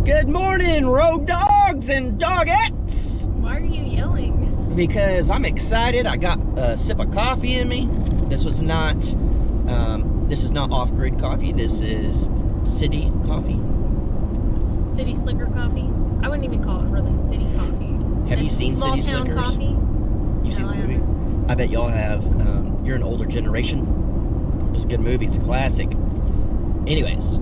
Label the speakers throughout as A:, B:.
A: Good morning, road dogs and dogettes!
B: Why are you yelling?
A: Because I'm excited. I got a sip of coffee in me. This is not off-grid coffee. This is city coffee.
B: City Slicker coffee? I wouldn't even call it really city coffee.
A: Have you seen
B: Small
A: City
B: Town
A: Slickers?
B: Coffee?
A: You've seen
B: No,
A: the
B: I
A: movie? I bet y'all have. You're an older generation. It's a good movie. It's a classic. Anyways,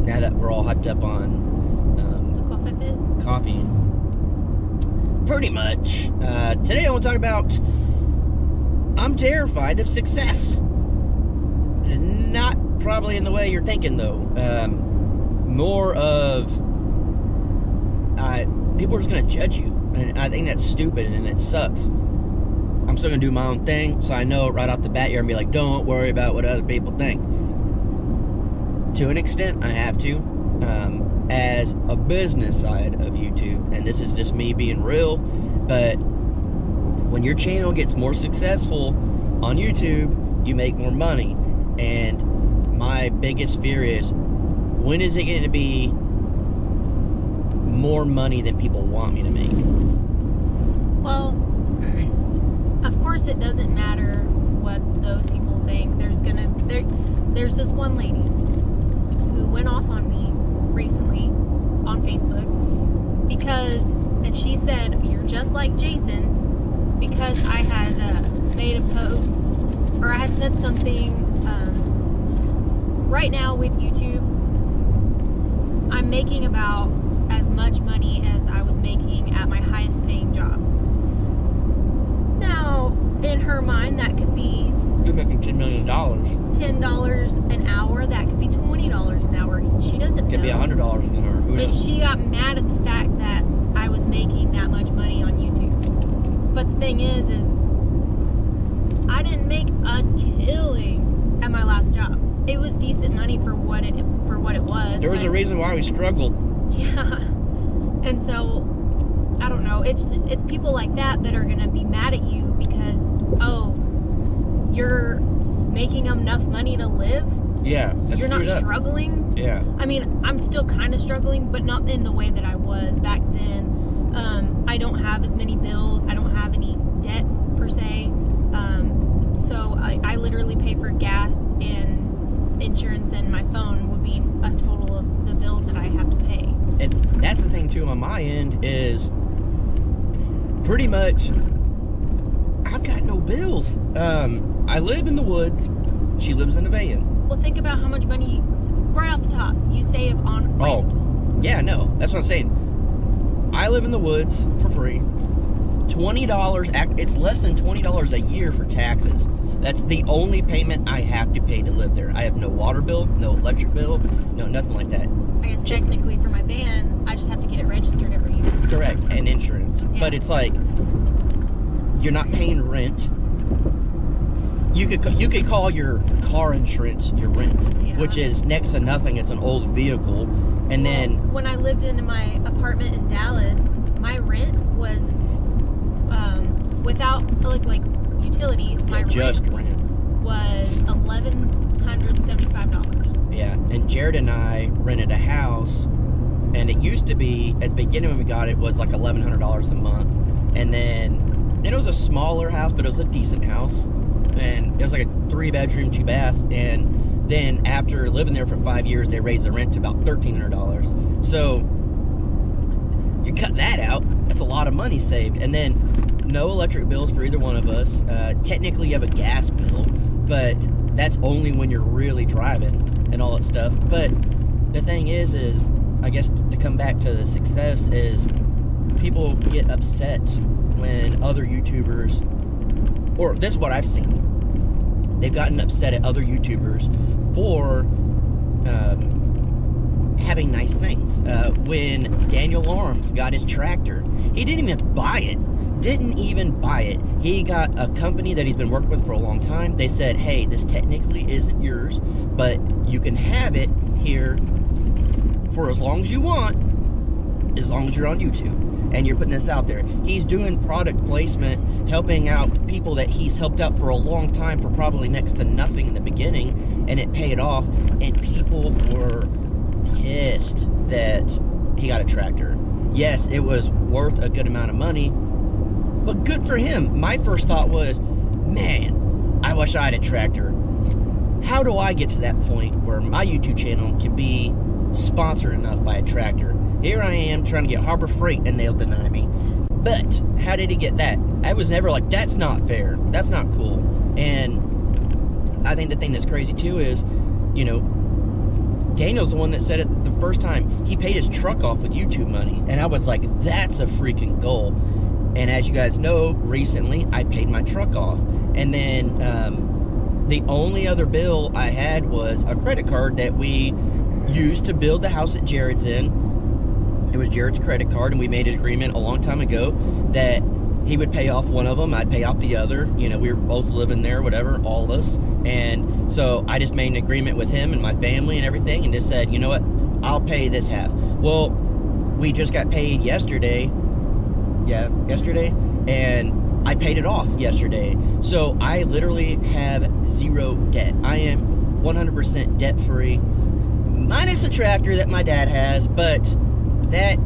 A: now that we're all hyped up on coffee, pretty much, today I want to talk about I'm terrified of success. Not probably in the way you're thinking, though. More of people are just going to judge you, and I think that's stupid and it sucks. I'm still going to do my own thing, so I know right off the bat you're going to be like, don't worry about what other people think. To an extent, I have to. As a business side of YouTube, and this is just me being real, but when your channel gets more successful on YouTube, you make more money. And my biggest fear is, when is it going to be more money than people want me to make?
B: Well, of course it doesn't matter what those people think. There's this one lady who went off on me recently on Facebook and she said, you're just like Jason, because I had made a post, or I had said something. Right now with YouTube, I'm making about as much money as I was making at my highest paying job. Now, in her mind, that could be,
A: you're making $10 million.
B: $10 an hour. That could be $20 an hour. She doesn't know.
A: Could be $100 an hour. Who
B: But
A: knows?
B: she got mad at the fact that I was making that much money on YouTube. But the thing is I didn't make a killing at my last job. It was decent money for what it was.
A: There was a reason why we struggled.
B: Yeah. And so, I don't know. It's people like that are gonna be mad at you because, oh, you're making enough money to live.
A: Yeah, that's
B: you're not struggling.
A: Yeah.
B: I mean, I'm still kind of struggling, but not in the way that I was back then. I don't have as many bills. I don't have any debt per se. So I literally pay for gas and insurance, and my phone would be a total of the bills that I have to pay.
A: And that's the thing too on my end is pretty much I've got no bills. I live in the woods. She lives in a van.
B: Well, think about how much money, right off the top, you save on rent.
A: Oh, yeah, no, that's what I'm saying. I live in the woods for free. $20, it's less than $20 a year for taxes. That's the only payment I have to pay to live there. I have no water bill, no electric bill, no nothing like that.
B: I guess technically for my van, I just have to get it registered every year.
A: Correct, and insurance.
B: Yeah.
A: But it's like, you're not paying rent. You could call your car insurance your rent,
B: Yeah.
A: which is next to nothing. It's an old vehicle. And then
B: when I lived in my apartment in Dallas, my rent was without like utilities. My
A: just
B: rent was $1,175.
A: Yeah, and Jared and I rented a house, and it used to be at the beginning when we got it was like $1,100 a month, and then it was a smaller house, but it was a decent house. And it was like a 3-bedroom, 2-bath, and then after living there for 5 years, they raised the rent to about $1,300. So you cut that out, that's a lot of money saved. And then no electric bills for either one of us. Technically, you have a gas bill, but that's only when you're really driving and all that stuff. But the thing is I guess to come back to the success is people get upset when other YouTubers, or this is what I've seen, they've gotten upset at other YouTubers for having nice things. When Daniel Arms got his tractor, he didn't even buy it. He got a company that he's been working with for a long time. They said, hey, this technically isn't yours, but you can have it here for as long as you want, as long as you're on YouTube and you're putting this out there. He's doing product placement, helping out people that he's helped out for a long time for probably next to nothing in the beginning, and it paid off, and people were pissed that he got a tractor. Yes, it was worth a good amount of money, but good for him. My first thought was, man, I wish I had a tractor. How do I get to that point where my YouTube channel can be sponsored enough by a tractor? Here I am trying to get Harbor Freight and they'll deny me. But how did he get that? I was never like, that's not fair. That's not cool. And I think the thing that's crazy too is, you know, Daniel's the one that said it the first time. He paid his truck off with YouTube money. And I was like, that's a freaking goal. And as you guys know, recently I paid my truck off. And then the only other bill I had was a credit card that we used to build the house that Jared's in. It was Jared's credit card, and we made an agreement a long time ago that he would pay off one of them, I'd pay off the other. You know, we were both living there, whatever, all of us. And so I just made an agreement with him and my family and everything, and just said, you know what, I'll pay this half. Well, we just got paid yesterday. Yeah, yesterday. And I paid it off yesterday. So I literally have zero debt. I am 100% debt-free, minus the tractor that my dad has, but that,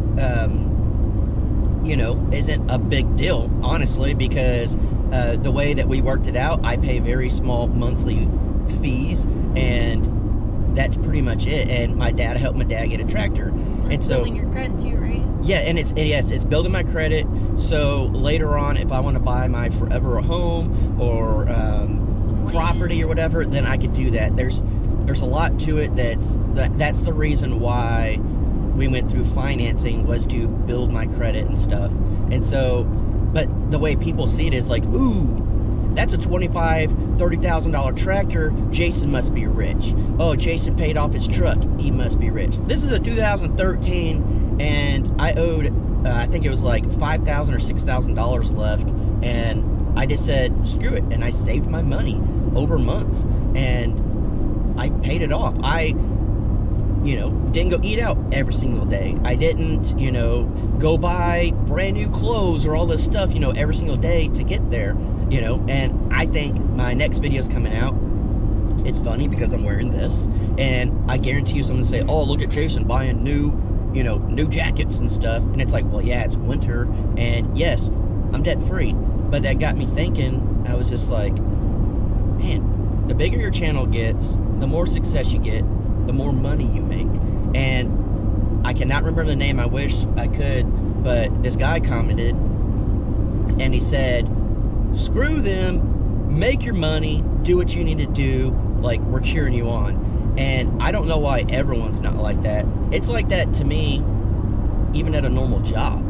A: you know, isn't a big deal, honestly, because the way that we worked it out, I pay very small monthly fees, and that's pretty much it. And my dad helped my dad get a tractor.
B: It's building your credit too, right?
A: Yeah, and yes, it's building my credit. So later on, if I want to buy my forever home or property or whatever, then I could do that. There's a lot to it. That's the reason why we went through financing, was to build my credit and stuff. And so, but the way people see it is like, ooh, that's a $25,000, $30,000 tractor. Jason must be rich. Oh, Jason paid off his truck. He must be rich. This is a 2013, and I owed, I think it was like $5,000 or $6,000 left. And I just said, screw it. And I saved my money over months, and I paid it off. I, you know, didn't go eat out every single day. I didn't, you know, go buy brand new clothes or all this stuff, you know, every single day to get there, you know. And I think my next video is coming out. It's funny because I'm wearing this, and I guarantee you someone say, oh, look at Jason buying new, you know, new jackets and stuff. And it's like, well, yeah, it's winter, and yes, I'm debt free. But that got me thinking. I was just like, man, the bigger your channel gets, the more success you get, the more money you make. And I cannot remember the name, I wish I could, but this guy commented, and he said, screw them, make your money, do what you need to do, like, we're cheering you on. And I don't know why everyone's not like that. It's like that to me, even at a normal job.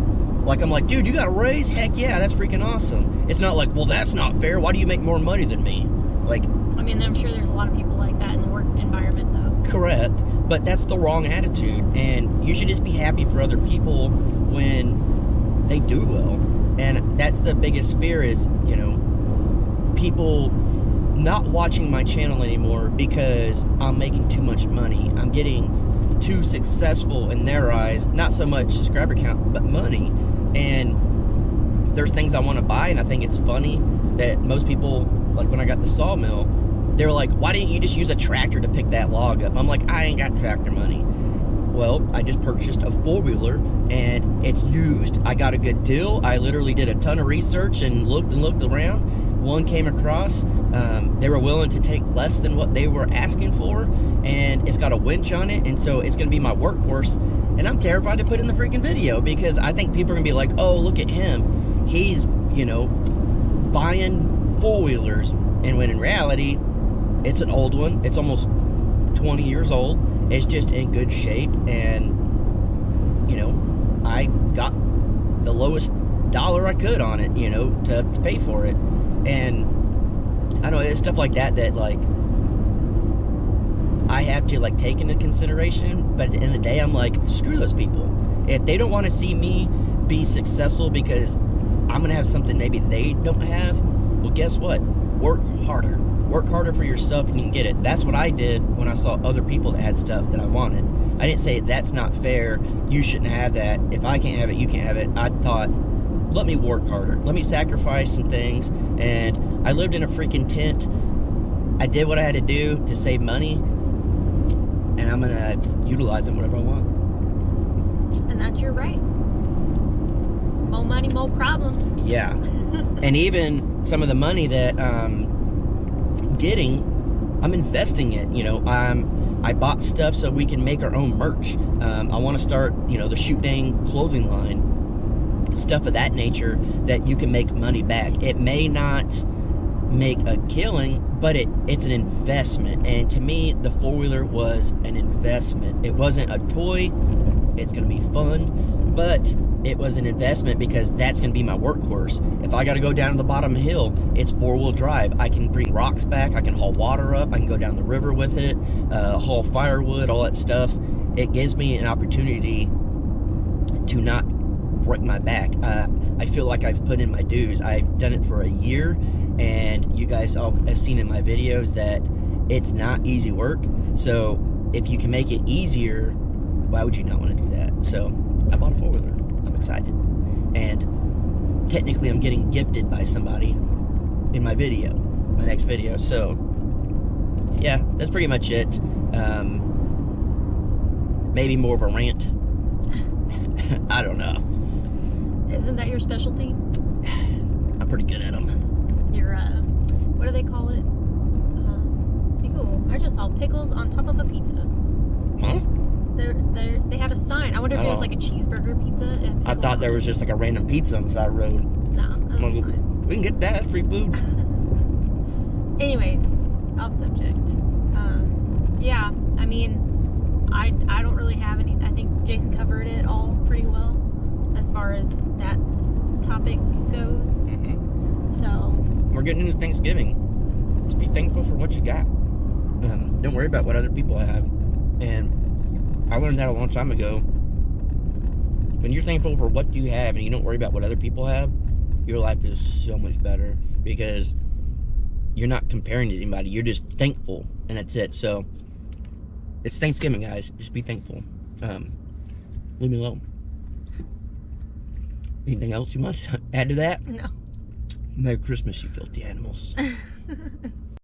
A: Like, I'm like, dude, you got a raise? Heck yeah, that's freaking awesome. It's not like, well, that's not fair, why do you make more money than me? Like,
B: I mean, I'm sure there's a lot of people like that in the work environment, though.
A: Correct, but that's the wrong attitude, and you should just be happy for other people when they do well. And that's the biggest fear is, you know, people not watching my channel anymore because I'm making too much money. I'm getting too successful in their eyes, not so much subscriber count, but money. And there's things I want to buy, and I think it's funny that most people, like when I got the sawmill, they were like, why didn't you just use a tractor to pick that log up? I'm like, I ain't got tractor money. Well, I just purchased a four-wheeler, and it's used. I got a good deal. I literally did a ton of research and looked around. One came across. They were willing to take less than what they were asking for, and it's got a winch on it, and so it's going to be my workhorse. And I'm terrified to put in the freaking video because I think people are going to be like, oh, look at him. He's, you know, buying four-wheelers. And when in reality, it's an old one. It's almost 20 years old. It's just in good shape, and, you know, I got the lowest dollar I could on it, you know, to pay for it. And I don't know, it's stuff like that that, like, I have to, like, take into consideration. But at the end of the day, I'm like, screw those people. If they don't want to see me be successful because I'm going to have something maybe they don't have, well, guess what? Work harder. Work harder for yourself and you can get it. That's what I did when I saw other people that had stuff that I wanted. I didn't say, that's not fair, you shouldn't have that. If I can't have it, you can't have it. I thought, let me work harder. Let me sacrifice some things. And I lived in a freaking tent. I did what I had to do to save money. and I'm gonna utilize them whatever I want.
B: And that's your right. More money, more problems.
A: Yeah. And even some of the money that I'm getting, I'm investing it. You know, I bought stuff so we can make our own merch. I want to start, you know, the Shoot Dang clothing line, stuff of that nature that you can make money back. It may not make a killing, but it's an investment. And to me, the four-wheeler was an investment. It wasn't a toy. It's going to be fun, but it was an investment because that's going to be my workhorse. If I got to go down to the bottom of the hill, it's four-wheel drive. I can bring rocks back. I can haul water up. I can go down the river with it, haul firewood, all that stuff. It gives me an opportunity to not break my back. I feel like I've put in my dues. I've done it for a year, and you guys all have seen in my videos that it's not easy work. So if you can make it easier, why would you not want to do that? So I bought a four-wheeler. I'm excited. And technically I'm getting gifted by somebody in my video, my next video. So yeah, that's pretty much it. Maybe more of a rant. I don't know.
B: Isn't that your specialty?
A: I'm pretty good at them.
B: Your, what do they call it? Ew, I just saw pickles on top of a pizza.
A: Huh?
B: They had a sign. I wonder if it was like a cheeseburger pizza.
A: I thought there was just like a random pizza on the side of the road.
B: Nah, that was a sign.
A: We can get that. That's free food.
B: Anyways, off subject. Yeah, I mean, I don't really have any. I think Jason covered it all pretty well as far as that topic goes. So
A: we're getting into Thanksgiving. Just be thankful for what you got. Don't worry about what other people have. And I learned that a long time ago. When you're thankful for what you have and you don't worry about what other people have, your life is so much better because you're not comparing to anybody. You're just thankful, and that's it. So it's Thanksgiving, guys. Just be thankful. Leave me alone. Anything else you must add to that?
B: no.
A: Merry Christmas, you filthy animals.